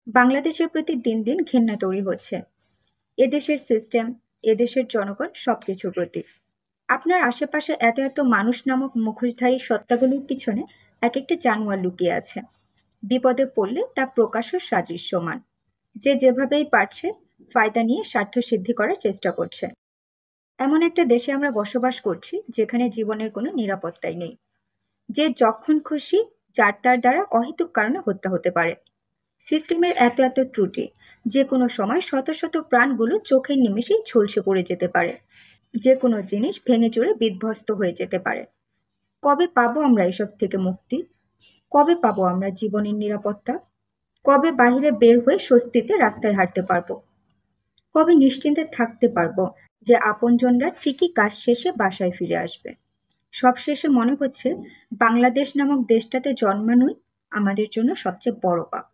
বাংলাদেশের প্রতি দিন দিন ঘেন্না তৈরি হচ্ছে এদেশের সিস্টেম, এদেশের জনগণ সবকিছুর প্রতি। আপনার আশেপাশে এত এত মানুষ নামক মুখোশধারী সত্তাগুলোর পিছনে এক একটা জানোয়ার লুকিয়ে আছে। বিপদে পড়লে তা প্রকাশ্য সাদৃশ্যমান। যে যেভাবেই পারছে ফায়দা নিয়ে স্বার্থ সিদ্ধি করার চেষ্টা করছে। এমন একটা দেশে আমরা বসবাস করছি যেখানে জীবনের কোনো নিরাপত্তাই নেই। যে যখন খুশি যার তার দ্বারা অহেতুক কারণে হত্যা হতে পারে। সিস্টেমের এত এত ত্রুটি, যে কোনো সময় শত শত প্রাণগুলো চোখের নিমেষেই ঝলসে পড়ে যেতে পারে। যে কোনো জিনিস ভেঙে চুরে বিধ্বস্ত হয়ে যেতে পারে। কবে পাবো আমরা এসব থেকে মুক্তি? কবে পাবো আমরা জীবনের নিরাপত্তা? কবে বাহিরে বের হয়ে স্বস্তিতে রাস্তায় হাঁটতে পারবো? কবে নিশ্চিন্তে থাকতে পারবো যে আপনজনরা ঠিকই কাজ শেষে বাসায় ফিরে আসবে? সবশেষে মনে হচ্ছে বাংলাদেশ নামক দেশটাতে জন্মানোই আমাদের জন্য সবচেয়ে বড় পাপ।